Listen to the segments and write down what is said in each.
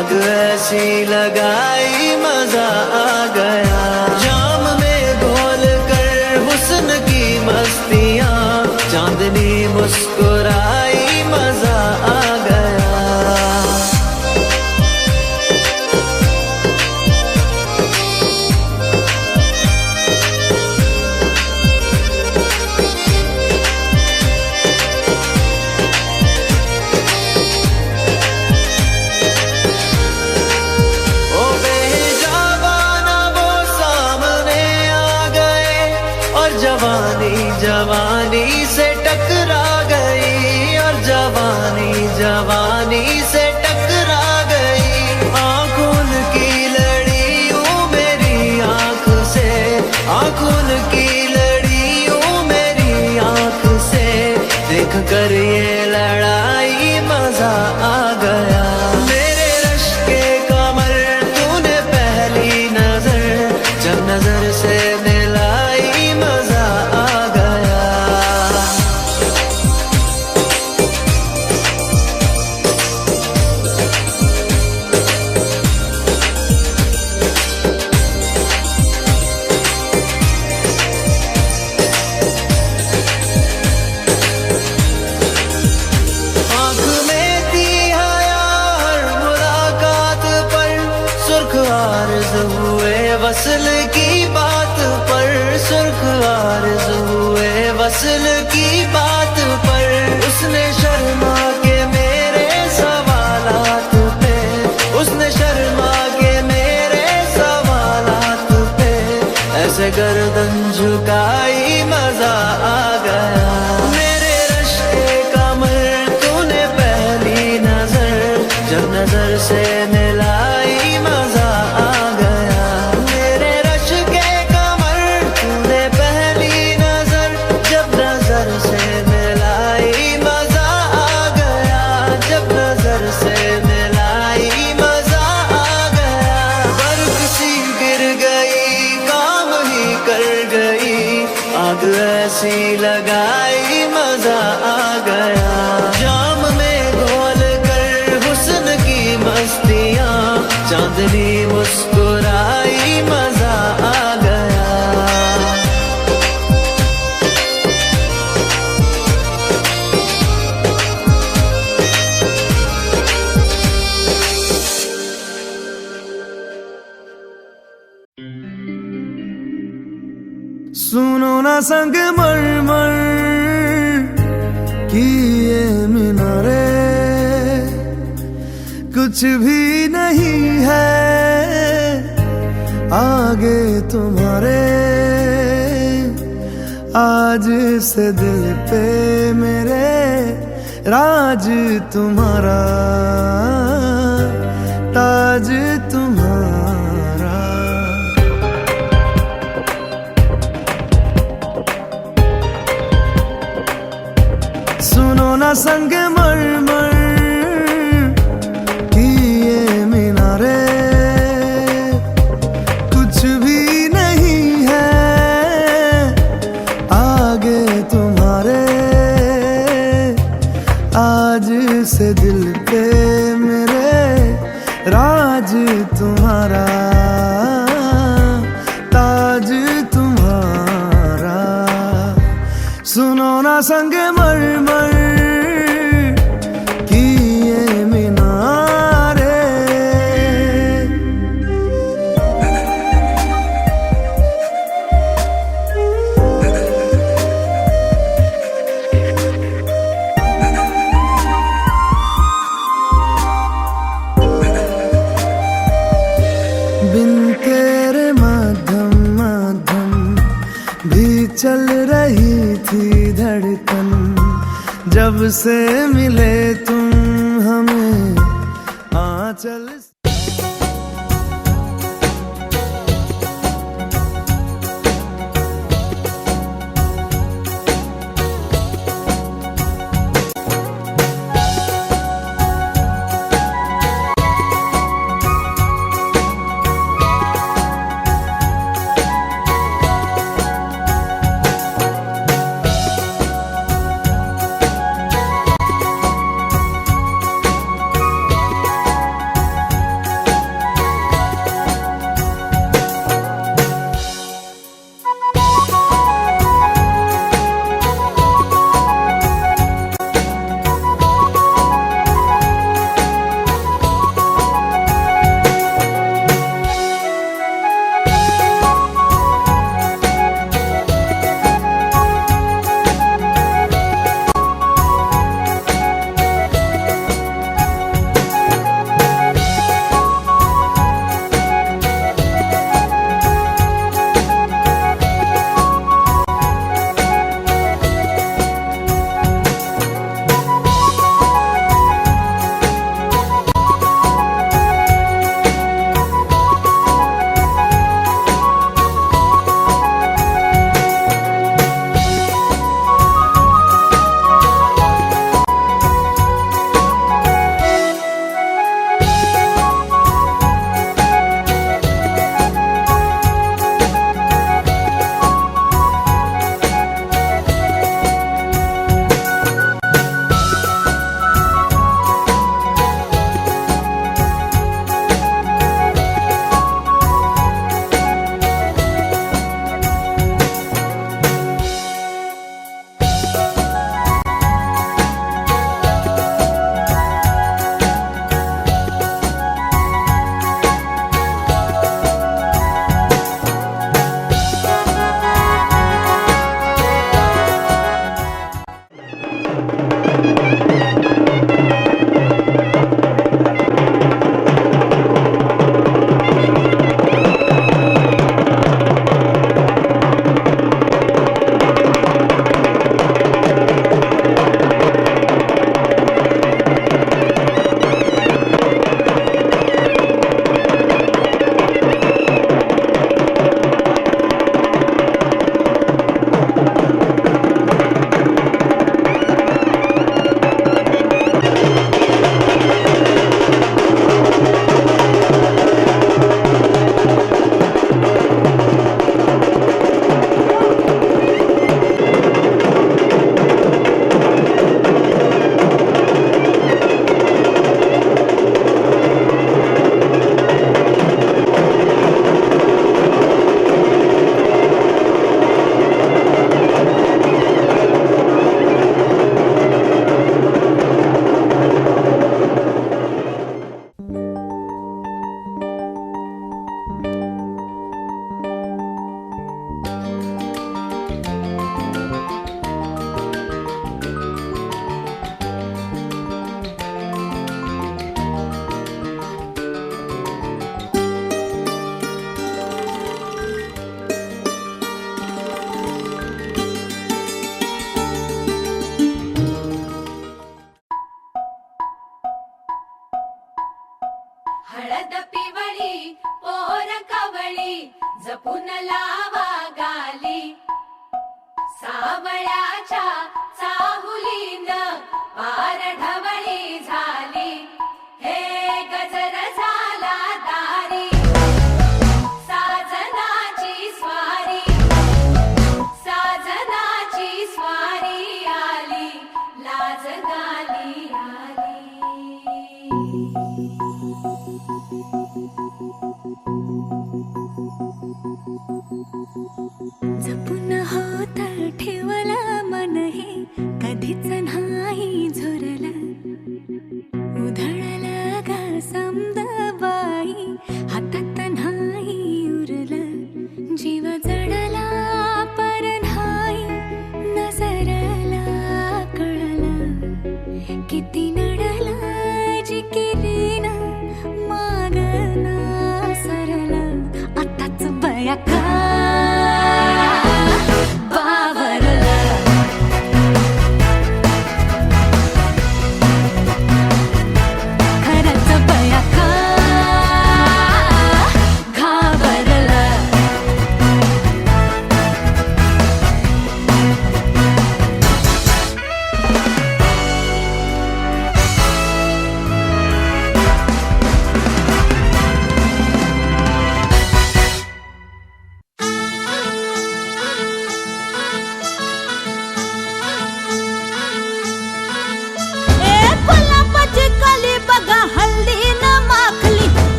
आग ऐसी लगाई मजा आ गया। जाम में घोल कर हुस्न की मस्तियाँ, चांदनी मुस्कुराई मजा आ गया। जवानी से टकरा गई और जवानी से टकरा गई। आंखों की लड़ियों मेरी आंख से, आंखों की लड़ियों मेरी आंख से, देख कर ये लड़ाई मजा आ गया। मेरे रश के कमर तूने पहली नजर, जब नजर से मिलाई मजा आ गया। आँख में थी हया हर मुलाकात पर, सुर्ख आरज़ हुए वसल की बात पर, सुर्ख आरज़ हुए वसल की बात पर। उसने शर्मा के मेरे सवालात पे, उसने शर्मा के मेरे सवालात पे, ऐसे गर्दन झुकाई मजा आ गया। मेरे रश के कमर तूने पहली नजर, जब नजर से मिलाई मजा आ गया। मेरे रश के कमर तूने पहली नजर, जब नजर से मिलाई मजा आ गया, जब नजर से मिलाई मजा आ गया। बर्फ सी गिर गई, काम ही कर गई, आग ऐसी लगाई मजा आ गया। जाम में घोल कर हुस्न की मस्तियाँ, चांदनी मुस्कुराई मजा आ गया। सुनो ना संग मरमर की ये मीनारे, कुछ भी नहीं है आगे तुम्हारे। आज से दिल पे मेरे राज तुम्हारा, ताज तुम्हारा। सुनो ना संग मरमर की ये मीनारे, कुछ भी नहीं है आगे तुम्हारे। आज से दिल पे मेरे राज तुम्हारा, ताज तुम्हारा। सुनो ना संग मरमर की ये मीनारे। बिन तेरे मध्यम मध्यम भी चल रही थी धड़कन, जब से मिले तुम हमें आंचल। हळद पिवळी पोर कवळी जपून लावा गाली सावळ्याच्या चाहुलीन पार ढवळी झाली हे गजर झाला दारी साजनाची स्वारी साजनाची स्वारी आली लाज गाली आली जपून होत ठेवला मन हे कधीच नाही झुरला उधळला गा समद बाई हातात नाही उरला जीव जडला पर नाही नजरला कळला किती नडला जिकिरीन मागना सरला आताच बया का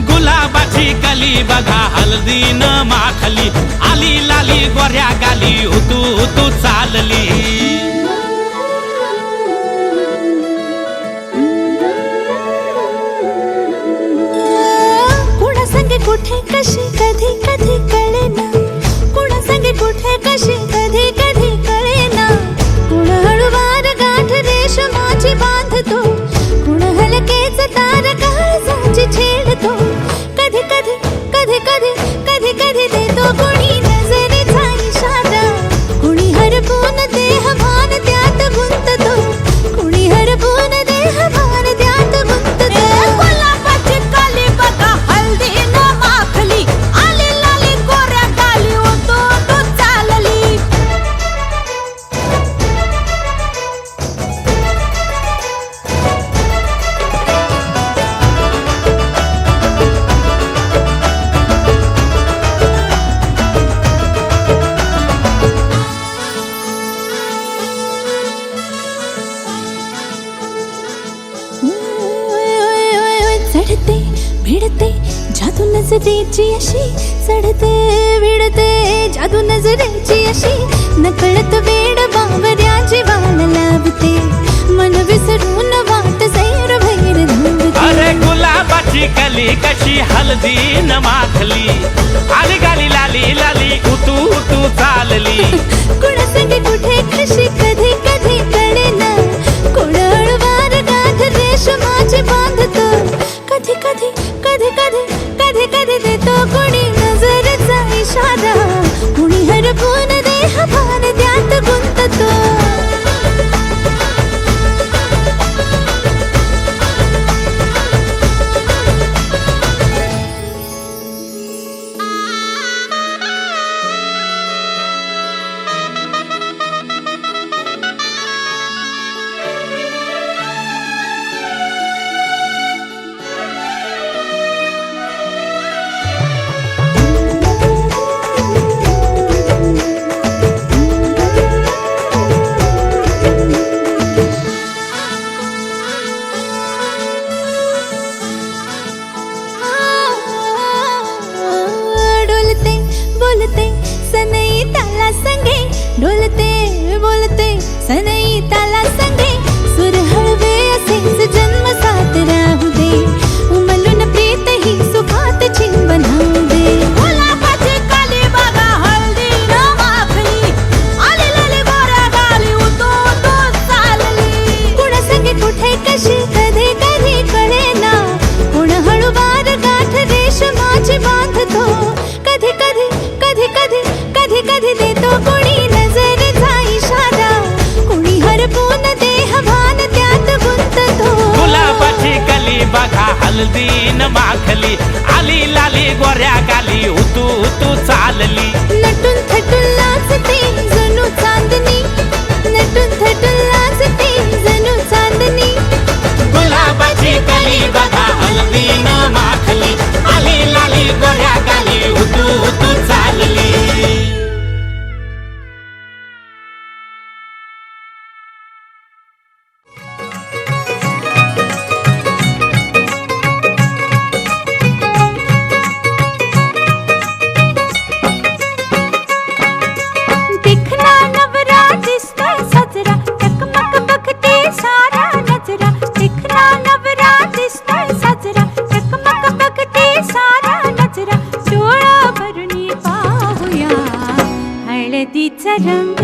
गुलाबाची कली बघा हल्दी न माखली आली लाली गोऱ्या गाली उतू उतू चालली कुणा संगे कुठे कशी कधी कधी कळेना कुणा संगे कुठे कशी कधी कधी कळेना कुण हळूवार गाठ रेशमाची बांधतो कुण हलकेच तार काळजाची छेडतो कधी कधी कधी कधी कधी कधी देतो कुणी नजरेचा इशारा कुणी हरपून देह भान त्यात गुंततो कुणी हरपून देह भान त्यात गुंततो गुलाबाची काली बघा हल्दी न माखली आली लाली गोऱ्या गाली उतू उतू चालली चढते भिडते जादू नजरेची अशी चढते भिडते जादू नजरेची अशी नकळत वेड बावऱ्याची वाल लावते मन विसरून वाट सैर भैर धावते अरे गुलाबाची कली कशी हल्दी न माखली आली गाली लाली लाली उतू उतू चालली कुणा संगे कुठे कशी कधी कधी कळेना कुण हळूवार गाठ रेशमाची बांधतो कधी कधी कधी कधी कधी कधी देतो कुणी नजरेचा इशारा कुणी हरपून देह भान त्यात गुंततो बोलते सनई ताला संगे डोलते बोलते सनई ताला संगे सुर हळवे असेच जन्म साथ राहू दे उमलून प्रीत ही सुखात चिंबन होऊ दे गुलाबाची काली बघा हळदी न माखली आली लाली गोऱ्या गाली उतू उतू चालली कुणा संगे कुठे कशी कधी कधी कळेना कुण हळूवार गाठ रेशमाची बांधतो कधी कधी कधी बघा हल्दीन माखली आली लाली गोऱ्या गाली उतू उतू चालली नटून थटून लाजते जणू चांदणी नटून थटून लाजते जणू चांदणी गुलाबाची कली बघा हल्दीन माखली आली लाली गोऱ्या गाली उतू उतू चालली दिखना नवरा दिसतोय साजरा चकमक बघते सारा नजरा दिखना नवरा दिसतोय साजरा चकमक बघते सारा नजरा डोळा भरून पाहूया हळदीचा रंग